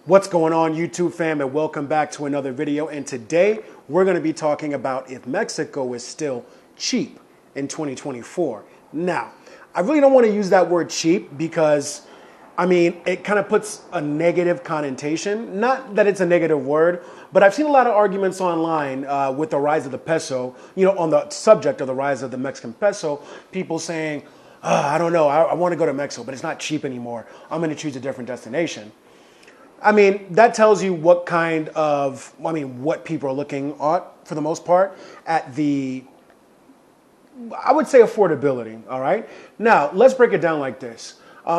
What's going on, YouTube fam, and welcome back to another video. And today we're going to be talking about if Mexico is still cheap in 2024. Now, I really don't want to use that word cheap because, I mean, it kind of puts a negative connotation. Not that it's a negative word, but I've seen a lot of arguments online with the rise of the peso, on the subject of the rise of the Mexican peso, people saying, I don't know, I want to go to Mexico, but it's not cheap anymore. I'm going to choose a different destination. I mean, that tells you what what people are looking at for the most part at I would say affordability, all right? Now, let's break it down like this.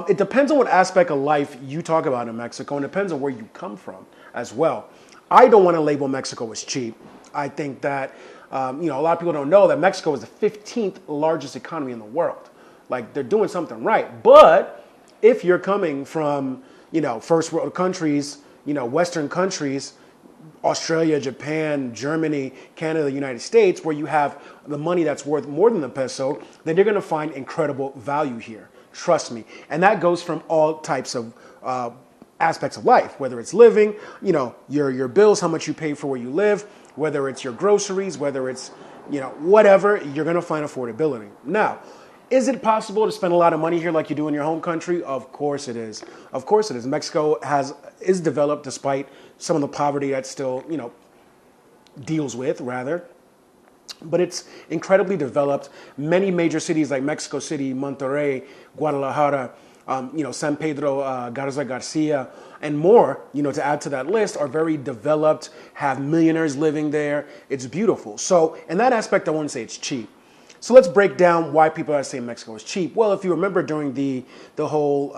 It depends on what aspect of life you talk about in Mexico, and it depends on where you come from as well. I don't want to label Mexico as cheap. I think that, a lot of people don't know that Mexico is the 15th largest economy in the world. Like, they're doing something right. But if you're coming from first world countries, Western countries, Australia, Japan, Germany, Canada, the United States, where you have the money that's worth more than the peso, then you're going to find incredible value here. Trust me. And that goes from all types of aspects of life, whether it's living, your bills, how much you pay for where you live, whether it's your groceries, whether it's, whatever, you're going to find affordability. Now, is it possible to spend a lot of money here like you do in your home country? Of course it is. Of course it is. Mexico is developed despite some of the poverty that still, deals with, rather. But it's incredibly developed. Many major cities like Mexico City, Monterrey, Guadalajara, San Pedro, Garza Garcia, and more, to add to that list, are very developed, have millionaires living there. It's beautiful. So in that aspect, I wouldn't say it's cheap. So let's break down why people are saying Mexico is cheap. Well, if you remember during the whole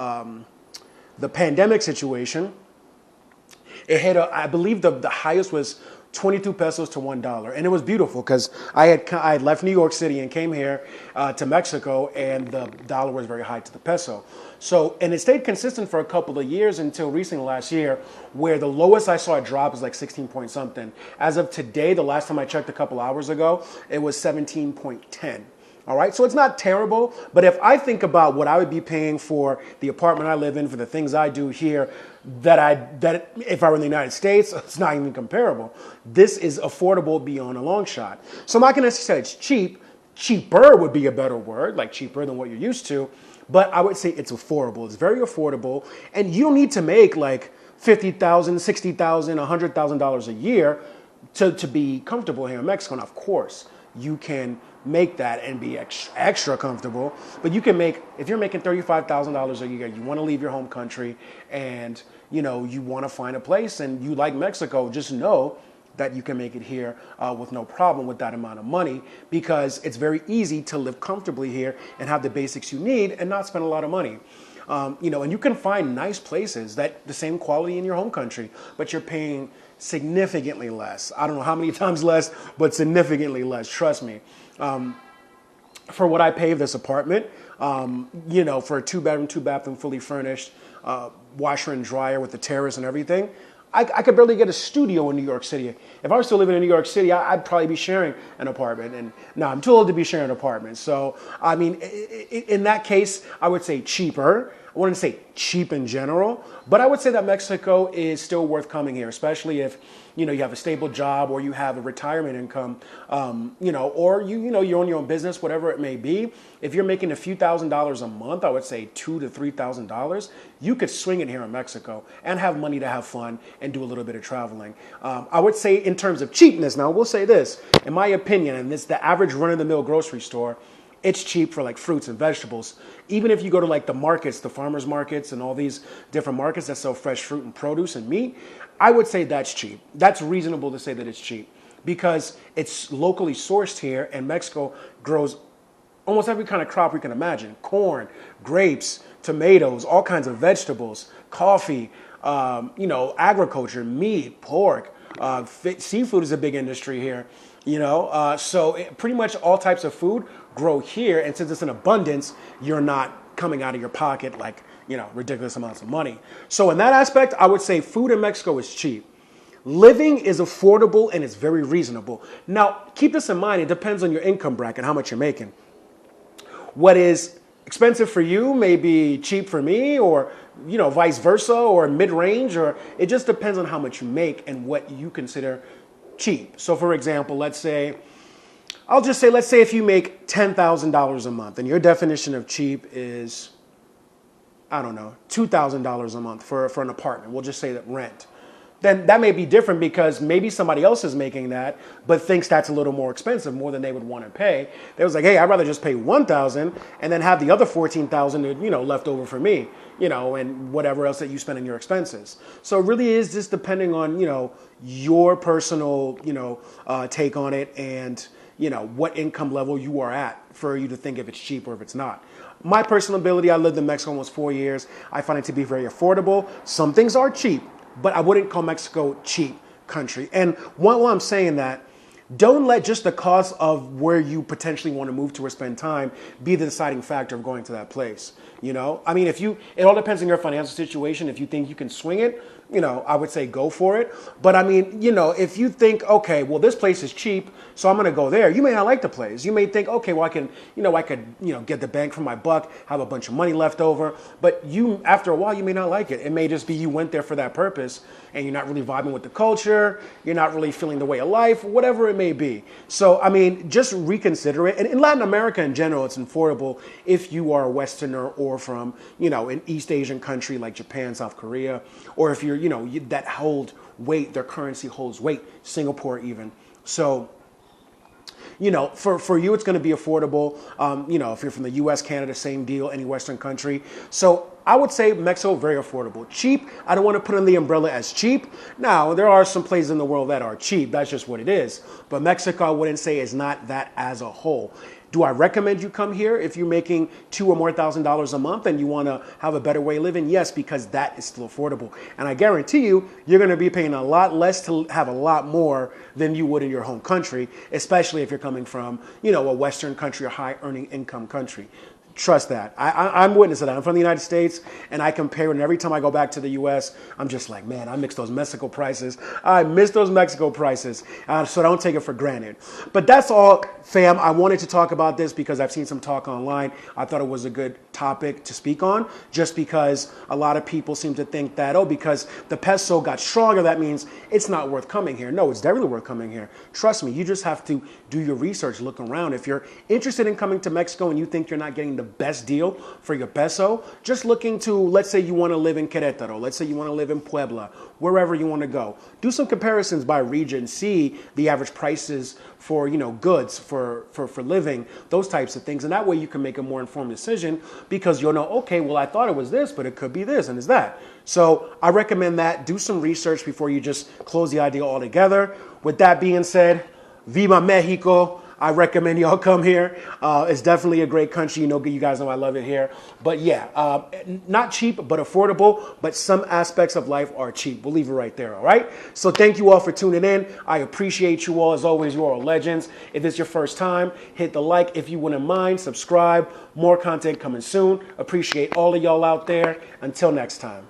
the pandemic situation, it hit I believe the highest was 22 pesos to $1, and it was beautiful because I had left New York City and came here to Mexico, and the dollar was very high to the peso. So, and it stayed consistent for a couple of years until recently last year, where the lowest I saw it drop was like 16 point something. As of today, the last time I checked a couple hours ago, it was 17.10. All right, so it's not terrible, but if I think about what I would be paying for the apartment I live in, for the things I do here, that if I were in the United States, it's not even comparable. This is affordable beyond a long shot. So I'm not going to say it's cheap. Cheaper would be a better word, like cheaper than what you're used to, but I would say it's affordable. It's very affordable, and you don't need to make like $50,000, $60,000, $100,000 a year to be comfortable here in Mexico. And of course, you can make that and be extra comfortable, but you can make, if you're making $35,000 a year, you want to leave your home country, and you want to find a place, and you like Mexico, just know that you can make it here with no problem with that amount of money, because it's very easy to live comfortably here and have the basics you need and not spend a lot of money. And you can find nice places that the same quality in your home country, but you're paying significantly less. I don't know how many times less, but significantly less. Trust me. For what I pay this apartment, for a 2-bedroom, 2-bathroom, fully furnished, washer and dryer with the terrace and everything, I could barely get a studio in New York City. If I was still living in New York City, I'd probably be sharing an apartment. And now I'm too old to be sharing an apartment. So, I mean, in that case, I would say cheaper. I wouldn't say cheap in general, but I would say that Mexico is still worth coming here, especially if, you have a stable job, or you have a retirement income, or you own your own business, whatever it may be. If you're making a few $1,000s a month, I would say $2,000 to $3,000, you could swing it here in Mexico and have money to have fun and do a little bit of traveling. I would say in terms of cheapness, now we'll say this, in my opinion, and it's the average run-of-the-mill grocery store, it's cheap for like fruits and vegetables. Even if you go to like the markets, the farmers markets and all these different markets that sell fresh fruit and produce and meat, I would say that's cheap. That's reasonable to say that it's cheap because it's locally sourced here, and Mexico grows almost every kind of crop you can imagine. Corn, grapes, tomatoes, all kinds of vegetables, coffee, agriculture, meat, pork, seafood is a big industry here. So pretty much all types of food grow here, and since it's in abundance, you're not coming out of your pocket like, ridiculous amounts of money. So in that aspect, I would say food in Mexico is cheap. Living is affordable and it's very reasonable. Now, keep this in mind, it depends on your income bracket, how much you're making. What is expensive for you may be cheap for me, or vice versa, or mid-range, or it just depends on how much you make and what you consider cheap. So for example, let's say if you make $10,000 a month and your definition of cheap is, I don't know, $2,000 a month for an apartment. We'll just say that rent. Then that may be different because maybe somebody else is making that, but thinks that's a little more expensive, more than they would want to pay. They was like, hey, I'd rather just pay $1,000 and then have the other $14,000, left over for me, and whatever else that you spend on your expenses. So it really is just depending on, your personal, take on it, and, what income level you are at for you to think if it's cheap or if it's not. My personal ability, I lived in Mexico almost 4 years. I find it to be very affordable. Some things are cheap, but I wouldn't call Mexico cheap country. And while I'm saying that, don't let just the cost of where you potentially want to move to or spend time be the deciding factor of going to that place. I mean, it all depends on your financial situation. If you think you can swing it, I would say go for it. But I mean, if you think, okay, well, this place is cheap, so I'm going to go there. You may not like the place. You may think, okay, well, I could get the bang for my buck, have a bunch of money left over. But after a while, you may not like it. It may just be you went there for that purpose and you're not really vibing with the culture. You're not really feeling the way of life, whatever it may be. So, I mean, just reconsider it. And in Latin America in general, it's affordable if you are a Westerner or from, an East Asian country like Japan, South Korea, or if you're, that hold weight, their currency holds weight, Singapore even. So, for you, it's going to be affordable. If you're from the U.S., Canada, same deal, any Western country. So I would say Mexico, very affordable. Cheap, I don't want to put in the umbrella as cheap. Now, there are some places in the world that are cheap. That's just what it is. But Mexico, I wouldn't say is not that as a whole. Do I recommend you come here if you're making $2,000 or more a month and you want to have a better way of living? Yes, because that is still affordable. And I guarantee you, you're going to be paying a lot less to have a lot more than you would in your home country, especially if you're coming from, a Western country or high earning income country. Trust that. I'm witness of that. I'm from the United States, and I compare it, and every time I go back to the U.S., I'm just like, man, I miss those Mexico prices. So don't take it for granted. But that's all, fam. I wanted to talk about this because I've seen some talk online. I thought it was a good topic to speak on, just because a lot of people seem to think that, because the peso got stronger, that means it's not worth coming here. No, it's definitely worth coming here. Trust me, you just have to do your research, look around. If you're interested in coming to Mexico and you think you're not getting the best deal for your peso, just look into, let's say you want to live in Querétaro, let's say you want to live in Puebla, wherever you want to go. Do some comparisons by region, see the average prices for, goods, for living, those types of things. And that way you can make a more informed decision because you'll know, okay, well, I thought it was this, but it could be this and it's that. So I recommend that. Do some research before you just close the idea altogether. With that being said, Viva Mexico. I recommend y'all come here. It's definitely a great country. You guys know I love it here. But yeah, not cheap, but affordable. But some aspects of life are cheap. We'll leave it right there, all right? So thank you all for tuning in. I appreciate you all. As always, you are legends. If it's your first time, hit the like if you wouldn't mind. Subscribe. More content coming soon. Appreciate all of y'all out there. Until next time.